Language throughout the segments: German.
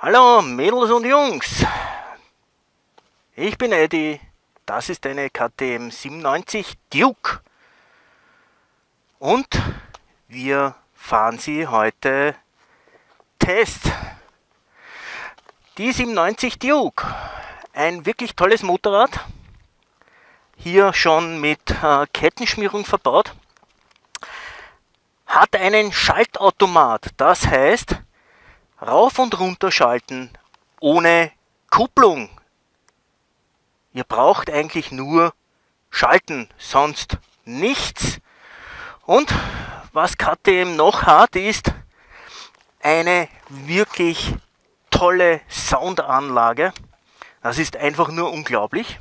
Hallo Mädels und Jungs, ich bin Eddie, das ist eine KTM 97 Duke und wir fahren sie heute Test. Die 97 Duke, ein wirklich tolles Motorrad, hier schon mit Kettenschmierung verbaut, hat einen Schaltautomat, das heißt rauf und runter schalten ohne Kupplung. Ihr braucht eigentlich nur schalten, sonst nichts. Und was KTM noch hat, ist eine wirklich tolle Soundanlage. Das ist einfach nur unglaublich.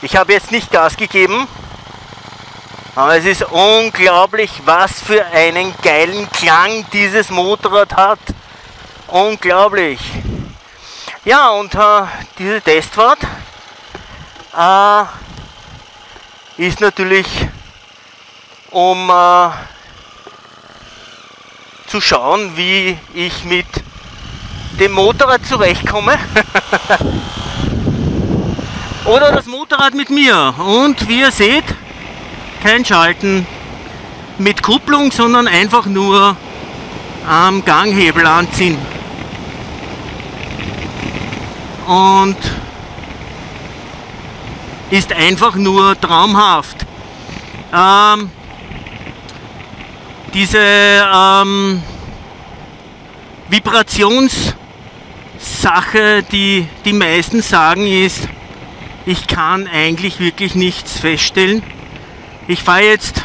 Ich habe jetzt nicht Gas gegeben, aber es ist unglaublich, was für einen geilen Klang dieses Motorrad hat. Unglaublich. Ja, und diese Testfahrt ist natürlich, um zu schauen, wie ich mit dem Motorrad zurechtkomme. Oder das Motorrad mit mir. Und wie ihr seht, kein Schalten mit Kupplung, sondern einfach nur am Ganghebel anziehen. Und ist einfach nur traumhaft. Diese Vibrationssache, die die meisten sagen, ist, ich kann eigentlich wirklich nichts feststellen. Ich fahre jetzt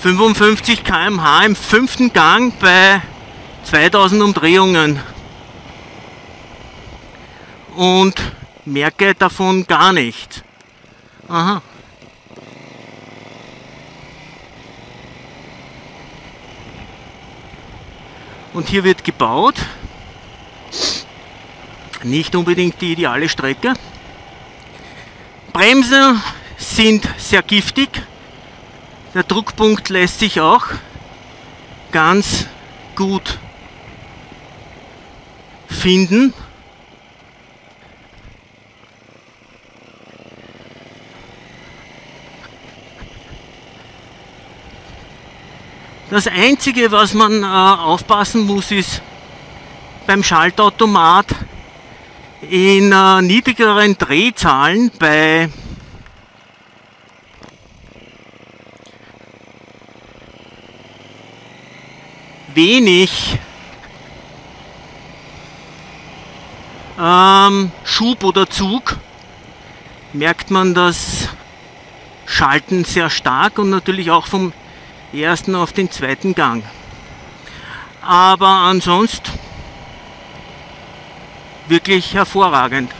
55 km/h im 5. Gang bei 2000 Umdrehungen und merke davon gar nichts. Aha. Und hier wird gebaut. Nicht unbedingt die ideale Strecke. Bremsen sind sehr giftig. Der Druckpunkt lässt sich auch ganz gut finden. Das Einzige, was man aufpassen muss, ist beim Schaltautomat in niedrigeren Drehzahlen bei wenig Schub oder Zug merkt man das Schalten sehr stark und natürlich auch vom ersten auf den zweiten Gang. Aber ansonsten wirklich hervorragend.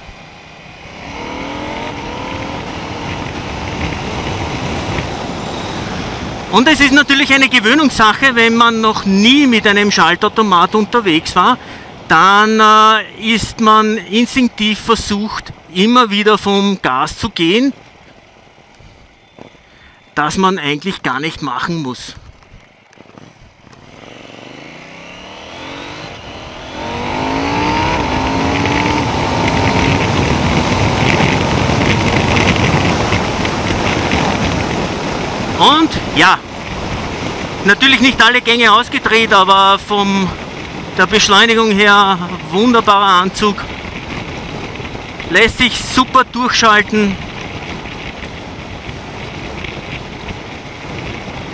Und es ist natürlich eine Gewöhnungssache, wenn man noch nie mit einem Schaltautomat unterwegs war, dann ist man instinktiv versucht, immer wieder vom Gas zu gehen, das man eigentlich gar nicht machen muss. Und ja, natürlich nicht alle Gänge ausgedreht, aber von der Beschleunigung her wunderbarer Anzug. Lässt sich super durchschalten.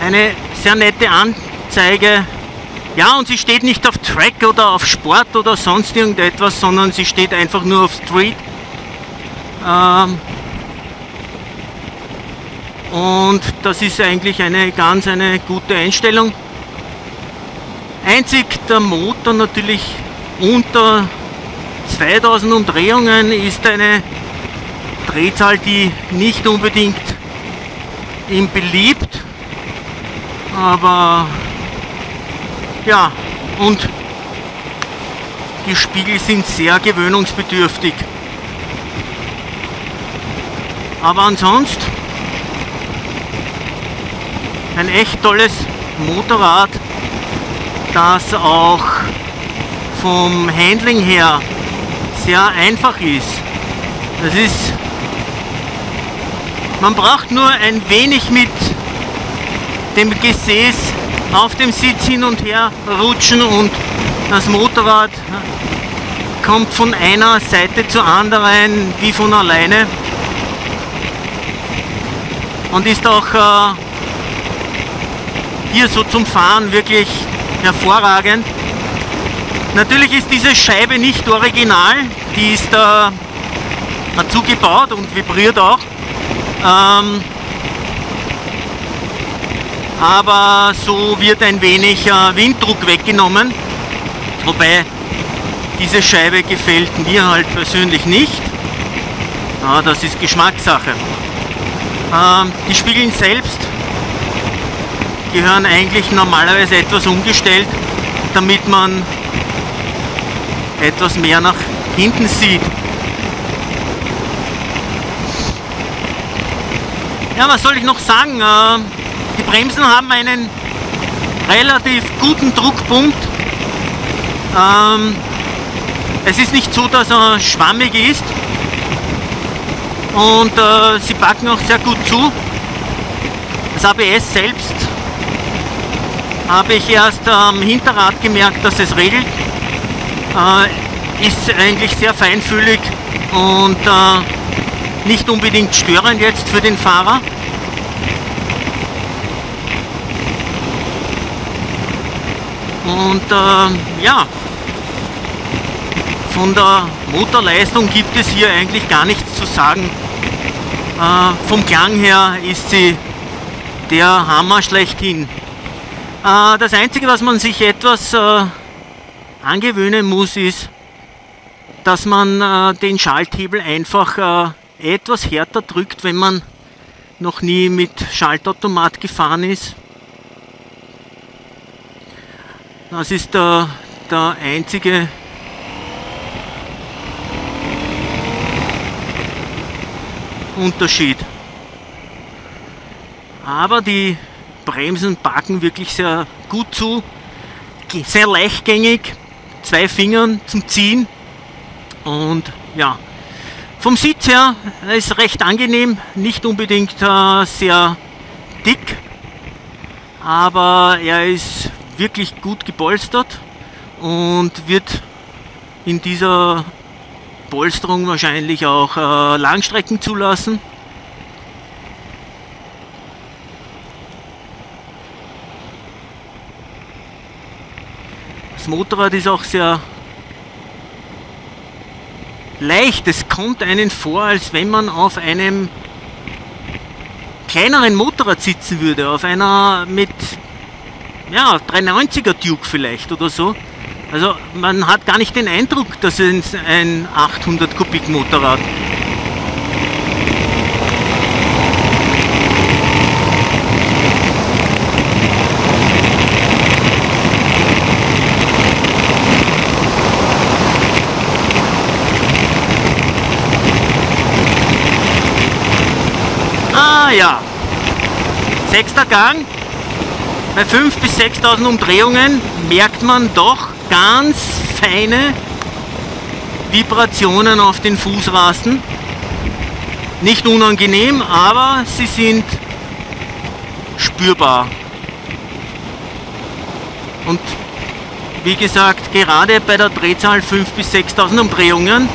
Eine sehr nette Anzeige. Ja, und sie steht nicht auf Track oder auf Sport oder sonst irgendetwas, sondern sie steht einfach nur auf Street. Und das ist eigentlich eine gute Einstellung. Einzig der Motor natürlich unter 2000 Umdrehungen ist eine Drehzahl, die nicht unbedingt ihm beliebt. Aber ja, und die Spiegel sind sehr gewöhnungsbedürftig. Aber ansonsten ein echt tolles Motorrad, das auch vom Handling her sehr einfach ist. Das ist, man braucht nur ein wenig mit dem Gesäß auf dem Sitz hin und her rutschen und das Motorrad kommt von einer Seite zur anderen wie von alleine und ist auch hier so zum Fahren wirklich hervorragend. Natürlich ist diese Scheibe nicht original, die ist dazu gebaut und vibriert auch. Aber so wird ein wenig Winddruck weggenommen, wobei diese Scheibe gefällt mir halt persönlich nicht. Das ist Geschmackssache. Die Spiegeln selbst gehören eigentlich normalerweise etwas umgestellt, damit man etwas mehr nach hinten sieht. Ja, was soll ich noch sagen? Die Bremsen haben einen relativ guten Druckpunkt. Es ist nicht so, dass er schwammig ist und sie packen auch sehr gut zu. Das ABS selbst habe ich erst am Hinterrad gemerkt, dass es regelt. Ist eigentlich sehr feinfühlig und nicht unbedingt störend jetzt für den Fahrer. Und ja, von der Motorleistung gibt es hier eigentlich gar nichts zu sagen. Vom Klang her ist sie der Hammer schlechthin. Das Einzige, was man sich etwas angewöhnen muss, ist, dass man den Schalthebel einfach etwas härter drückt, wenn man noch nie mit Schaltautomat gefahren ist. Das ist der einzige Unterschied. Aber die Bremsen packen wirklich sehr gut zu, sehr leichtgängig, 2 Fingern zum Ziehen und ja, vom Sitz her ist recht angenehm, nicht unbedingt sehr dick, aber er ist wirklich gut gepolstert und wird in dieser Polsterung wahrscheinlich auch Langstrecken zulassen. Das Motorrad ist auch sehr leicht. Es kommt einem vor, als wenn man auf einem kleineren Motorrad sitzen würde, auf einer mit 390er Duke vielleicht oder so. Also man hat gar nicht den Eindruck, dass es ein 800 Kubik Motorrad. Ja, 6. Gang, bei 5.000 bis 6.000 Umdrehungen merkt man doch ganz feine Vibrationen auf den Fußrasten. Nicht unangenehm, aber sie sind spürbar. Und wie gesagt, gerade bei der Drehzahl 5.000 bis 6.000 Umdrehungen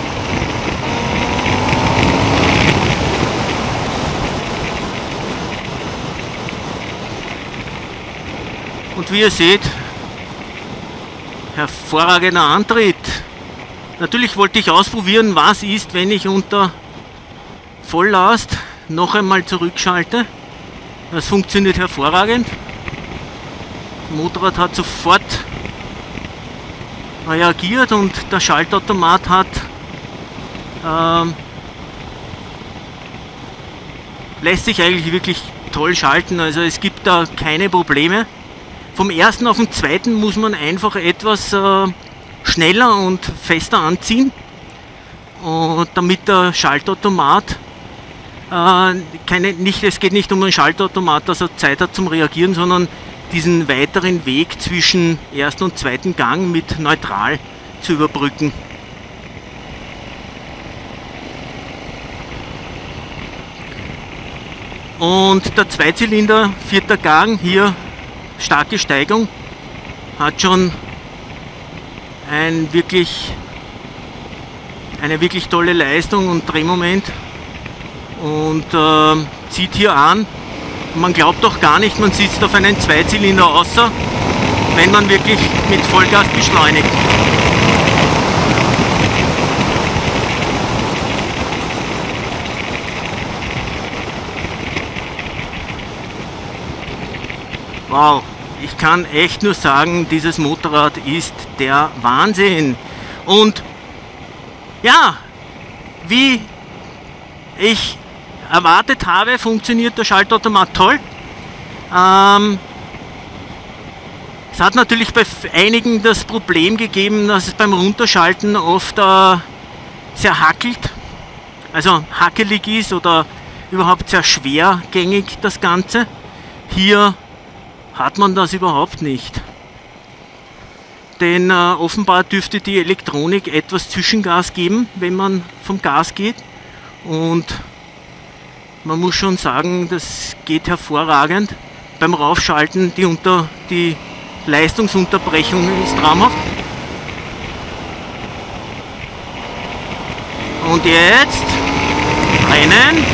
und wie ihr seht, hervorragender Antritt. Natürlich wollte ich ausprobieren, was ist, wenn ich unter Volllast noch einmal zurückschalte. Das funktioniert hervorragend. Das Motorrad hat sofort reagiert und der Schaltautomat hat lässt sich eigentlich wirklich toll schalten. Also es gibt da keine Probleme. Vom ersten auf den zweiten muss man einfach etwas schneller und fester anziehen, und damit der Schaltautomat Es geht nicht um einen Schaltautomat, dass er Zeit hat zum Reagieren, sondern diesen weiteren Weg zwischen ersten und zweiten Gang mit neutral zu überbrücken. Und der Zweizylinder, vierter Gang, hier starke Steigung, hat schon eine wirklich tolle Leistung und Drehmoment und zieht hier an. Man glaubt doch gar nicht, man sitzt auf einen Zweizylinder, außer wenn man wirklich mit Vollgas beschleunigt. Wow, ich kann echt nur sagen, dieses Motorrad ist der Wahnsinn. Und ja, wie ich erwartet habe, funktioniert der Schaltautomat toll. Es hat natürlich bei einigen das Problem gegeben, dass es beim Runterschalten oft sehr hackelt, also hackelig ist oder überhaupt sehr schwergängig das Ganze. Hier hat man das überhaupt nicht. Denn offenbar dürfte die Elektronik etwas Zwischengas geben, wenn man vom Gas geht. Und man muss schon sagen, das geht hervorragend. Beim Raufschalten, die Leistungsunterbrechung ist traumhaft. Und jetzt rennen.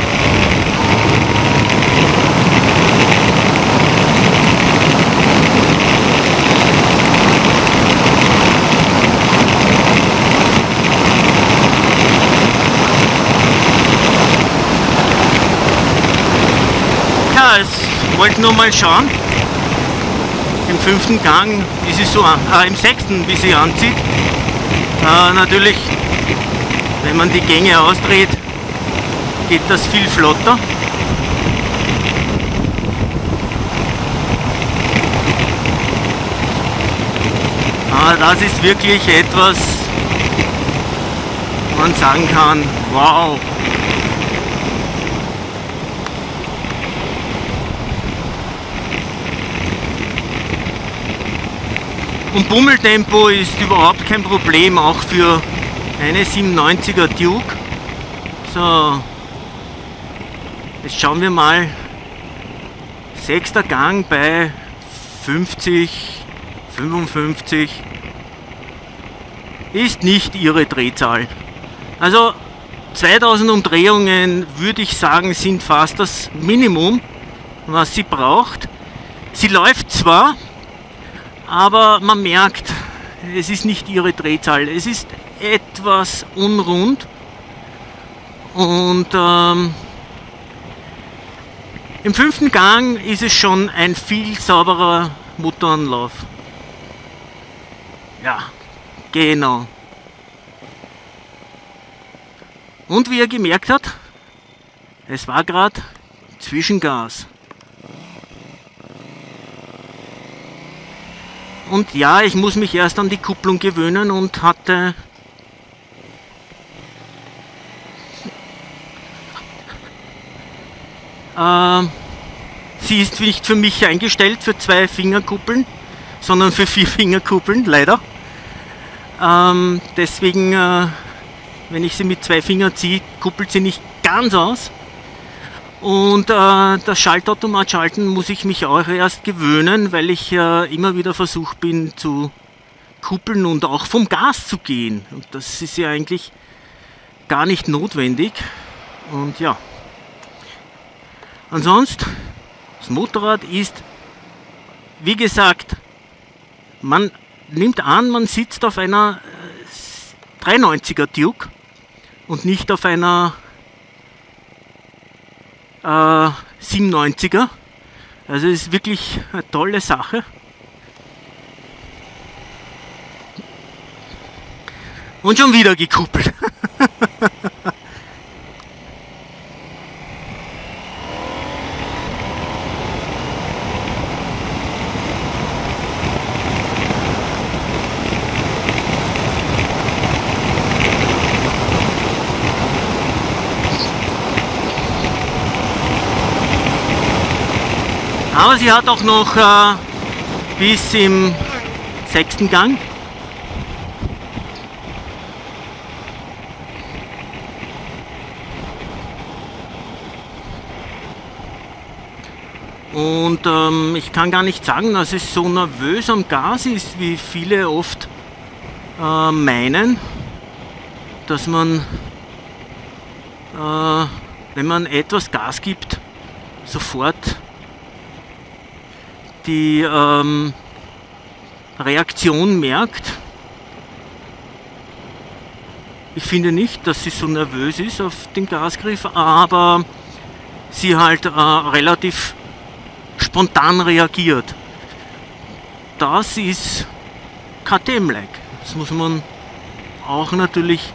Ja, ich wollte nur mal schauen, im 5. Gang, wie sie so im 6., wie sie anzieht. Natürlich, wenn man die Gänge ausdreht, geht das viel flotter. Das ist wirklich etwas, wo man sagen kann, wow. Und Bummeltempo ist überhaupt kein Problem, auch für eine 97er Duke. So, jetzt schauen wir mal. 6. Gang bei 50, 55 ist nicht ihre Drehzahl. Also 2000 Umdrehungen, würde ich sagen, sind fast das Minimum, was sie braucht. Sie läuft zwar, aber man merkt, es ist nicht ihre Drehzahl. Es ist etwas unrund und im 5. Gang ist es schon ein viel sauberer Motoranlauf. Ja, genau. Und wie ihr gemerkt habt, es war gerade Zwischengas. Und ja, ich muss mich erst an die Kupplung gewöhnen und hatte sie ist nicht für mich eingestellt für 2 Fingerkuppeln, sondern für 4 Fingerkuppeln, leider. Deswegen, wenn ich sie mit 2 Fingern ziehe, kuppelt sie nicht ganz aus. Und das Schaltautomat schalten muss ich mich auch erst gewöhnen, weil ich immer wieder versucht bin zu kuppeln und auch vom Gas zu gehen. Und das ist ja eigentlich gar nicht notwendig. Und ja. Ansonsten, das Motorrad ist, wie gesagt, man nimmt an, man sitzt auf einer 390er Duke und nicht auf einer 97er. Also es ist wirklich eine tolle Sache. Und schon wieder gekuppelt. Aber sie hat auch noch bis im 6. Gang. Und ich kann gar nicht sagen, dass es so nervös am Gas ist, wie viele oft meinen, dass man, wenn man etwas Gas gibt, sofort die Reaktion merkt. Ich finde nicht, dass sie so nervös ist auf den Gasgriff, aber sie halt relativ spontan reagiert. Das ist KTM-like. Das muss man auch natürlich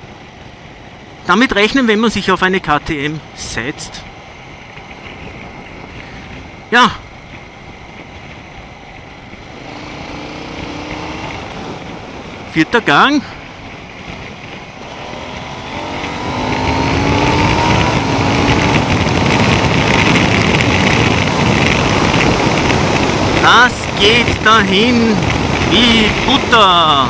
damit rechnen, wenn man sich auf eine KTM setzt. Ja. Vierter Gang. Das geht dahin wie Butter.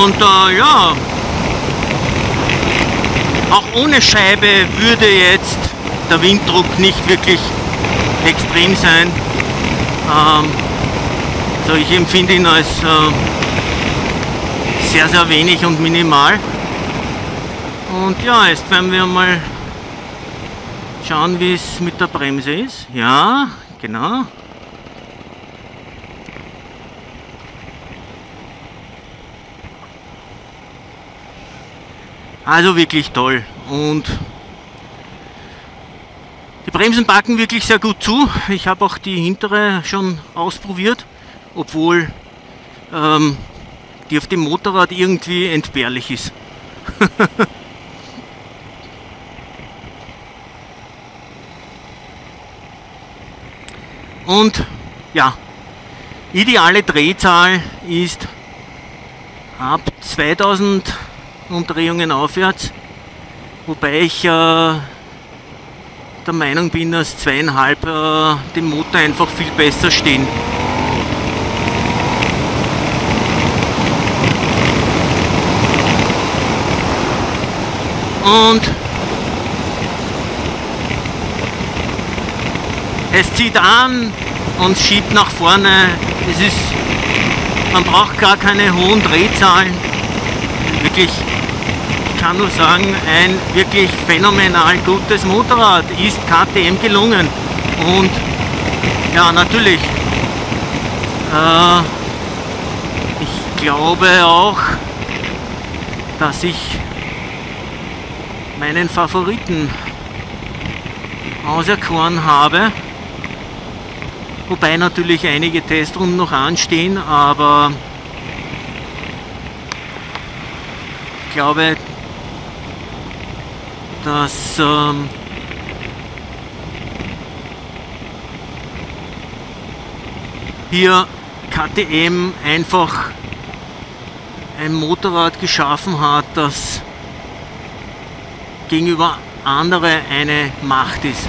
Und ja, auch ohne Scheibe würde jetzt der Winddruck nicht wirklich extrem sein. Also ich empfinde ihn als sehr, sehr wenig und minimal. Und ja, jetzt werden wir mal schauen, wie es mit der Bremse ist. Ja, genau. Also wirklich toll, und die Bremsen packen wirklich sehr gut zu. Ich habe auch die hintere schon ausprobiert, obwohl die auf dem Motorrad irgendwie entbehrlich ist. Und ja, ideale Drehzahl ist ab 2000 Umdrehungen aufwärts, wobei ich der Meinung bin, dass 2,5 dem Motor einfach viel besser stehen. Und es zieht an und schiebt nach vorne. Man braucht gar keine hohen Drehzahlen. Wirklich, ich kann nur sagen, ein wirklich phänomenal gutes Motorrad ist KTM gelungen. Und ja, natürlich, ich glaube auch, dass ich meinen Favoriten auserkoren habe, wobei natürlich einige Testrunden noch anstehen, aber ich glaube, dass hier KTM einfach ein Motorrad geschaffen hat, das gegenüber andere eine Macht ist.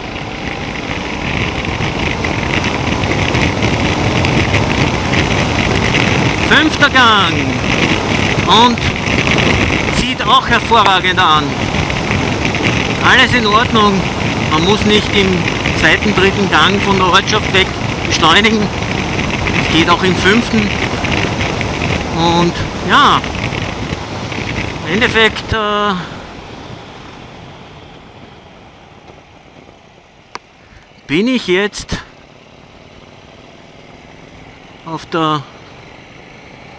Fünfter Gang und zieht auch hervorragend an. Alles in Ordnung. Man muss nicht im zweiten, dritten Gang von der Ortschaft weg beschleunigen. Es geht auch im fünften. Und ja, im Endeffekt bin ich jetzt auf der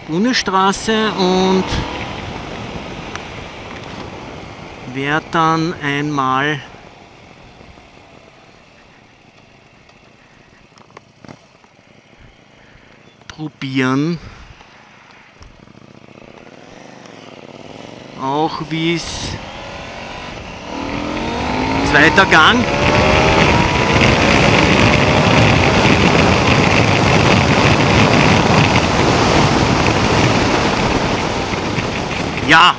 Bundesstraße und werde dann einmal probieren, auch wie es zweiter Gang. Ja,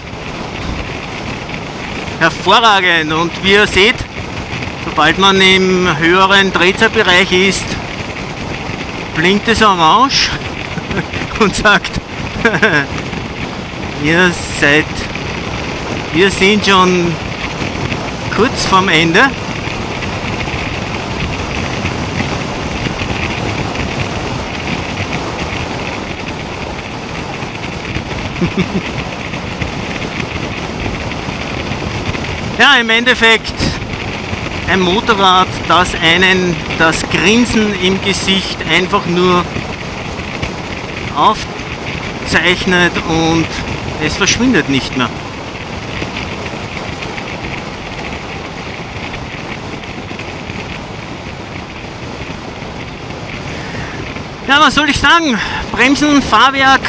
hervorragend, und wie ihr seht, sobald man im höheren Drehzahlbereich ist, blinkt es orange und sagt, wir sind schon kurz vorm Ende. Ja, im Endeffekt ein Motorrad, das einen das Grinsen im Gesicht einfach nur aufzeichnet und es verschwindet nicht mehr. Ja, was soll ich sagen? Bremsen, Fahrwerk.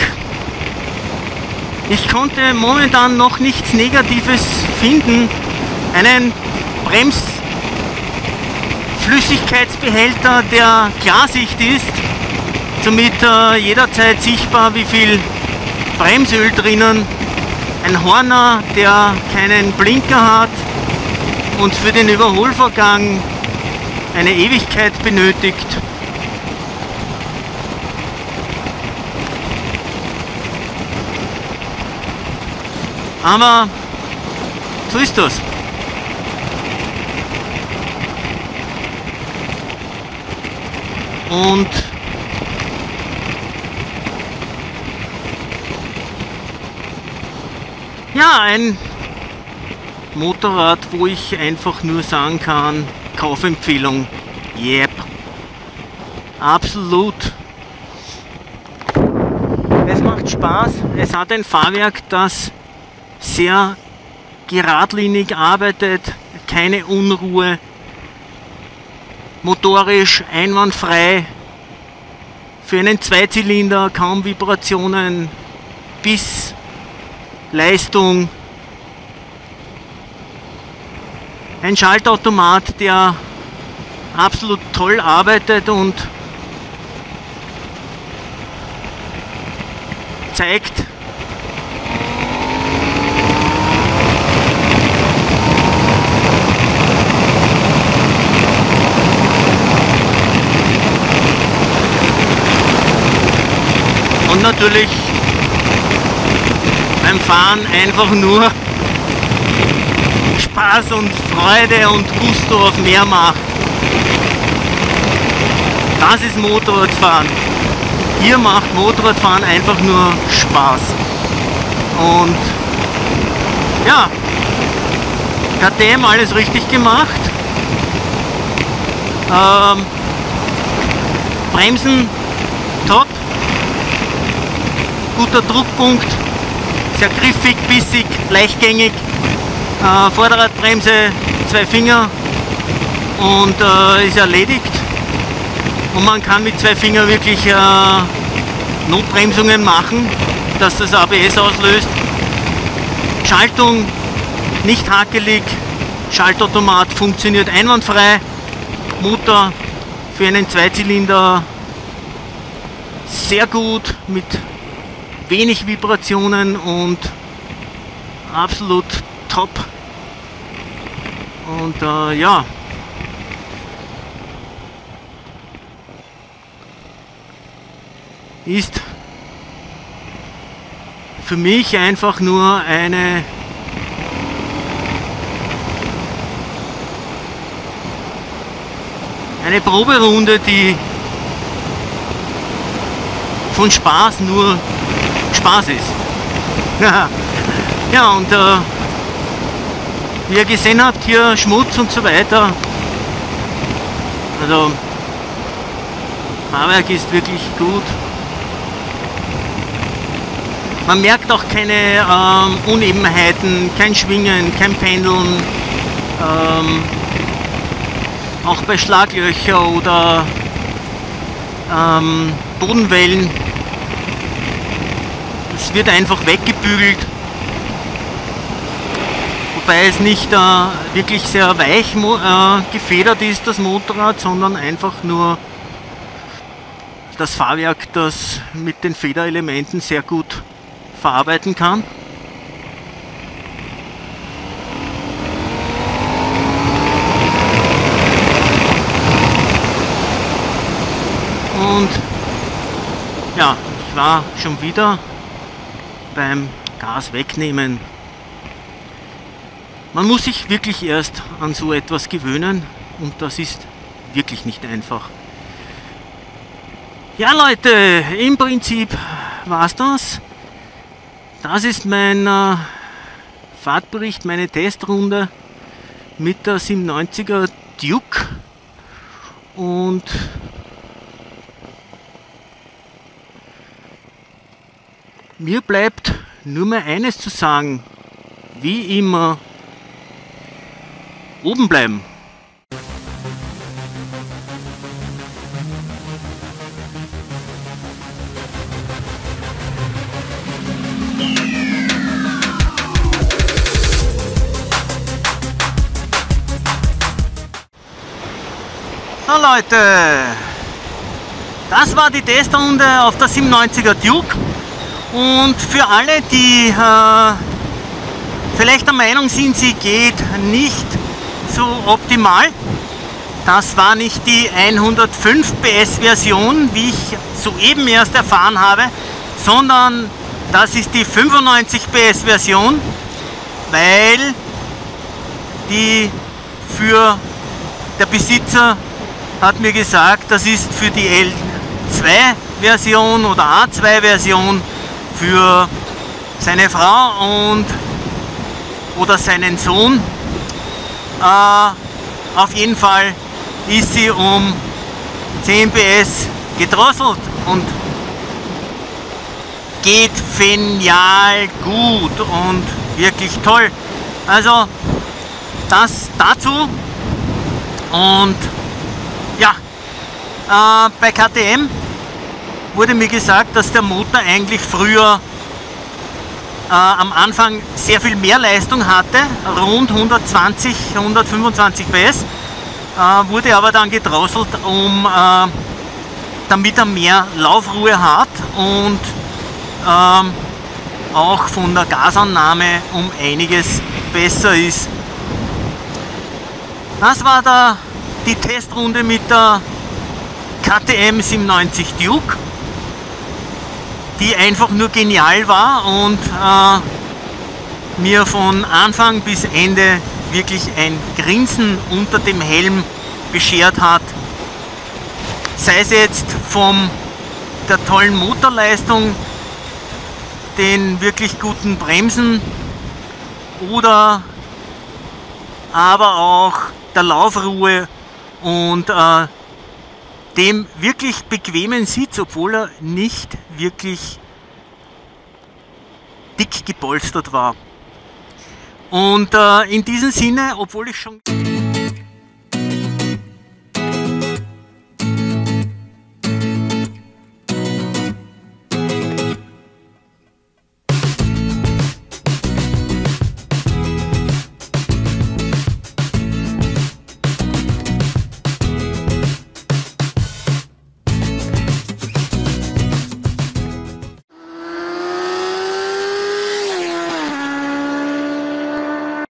Ich konnte momentan noch nichts Negatives finden. Einen Bremsflüssigkeitsbehälter, der Klarsicht ist, somit jederzeit sichtbar, wie viel Bremsöl drinnen. Ein Horner, der keinen Blinker hat und für den Überholvorgang eine Ewigkeit benötigt. Aber so ist das. Und ja, ein Motorrad, wo ich einfach nur sagen kann, Kaufempfehlung, yep, absolut. Es macht Spaß, es hat ein Fahrwerk, das sehr geradlinig arbeitet, keine Unruhe, motorisch einwandfrei, für einen Zweizylinder kaum Vibrationen, bis Leistung, ein Schaltautomat, der absolut toll arbeitet und zeigt, und natürlich beim Fahren einfach nur Spaß und Freude und Gusto auf mehr macht. Das ist Motorradfahren. Hier macht Motorradfahren einfach nur Spaß. Und ja, KTM alles richtig gemacht. Bremsen top. Guter Druckpunkt. Sehr griffig, bissig, leichtgängig. Vorderradbremse, 2 Finger und ist erledigt. Und man kann mit 2 Fingern wirklich Notbremsungen machen, dass das ABS auslöst. Schaltung nicht hakelig, Schaltautomat funktioniert einwandfrei. Motor für einen Zweizylinder sehr gut, mit wenig Vibrationen und absolut top. Und ja, ist für mich einfach nur eine Proberunde, die von Spaß nur Spaß ist. Ja, und wie ihr gesehen habt, hier Schmutz und so weiter. Also Fahrwerk ist wirklich gut. Man merkt auch keine Unebenheiten, kein Schwingen, kein Pendeln, auch bei Schlaglöcher oder Bodenwellen. Es wird einfach weggebügelt, wobei es nicht wirklich sehr weich gefedert ist, das Motorrad, sondern einfach nur das Fahrwerk, das mit den Federelementen sehr gut verarbeiten kann. Und ja, ich war schon wieder beim Gas wegnehmen. Man muss sich wirklich erst an so etwas gewöhnen und das ist wirklich nicht einfach. Ja Leute, im Prinzip war's das. Das ist mein Fahrtbericht, meine Testrunde mit der 97er Duke. Und mir bleibt nur mehr eines zu sagen, wie immer, oben bleiben. So Leute, das war die Testrunde auf der 97er Duke und für alle, die vielleicht der Meinung sind, sie geht nicht so optimal, das war nicht die 105 PS Version, wie ich soeben erst erfahren habe, sondern das ist die 95 PS Version, weil die für der Besitzer hat mir gesagt, das ist für die L2-Version oder A2-Version für seine Frau oder seinen Sohn. Auf jeden Fall ist sie um 10 PS gedrosselt und geht phänomenal gut und wirklich toll. Also das dazu. Und ja, bei KTM wurde mir gesagt, dass der Motor eigentlich früher am Anfang sehr viel mehr Leistung hatte, rund 120, 125 PS, wurde aber dann gedrosselt, damit er mehr Laufruhe hat und auch von der Gasannahme um einiges besser ist. Das war die Testrunde mit der KTM 97 Duke, die einfach nur genial war und mir von Anfang bis Ende wirklich ein Grinsen unter dem Helm beschert hat. Sei es jetzt von der tollen Motorleistung, den wirklich guten Bremsen oder aber auch der Laufruhe und dem wirklich bequemen Sitz, obwohl er nicht wirklich dick gepolstert war. Und in diesem Sinne, obwohl ich schon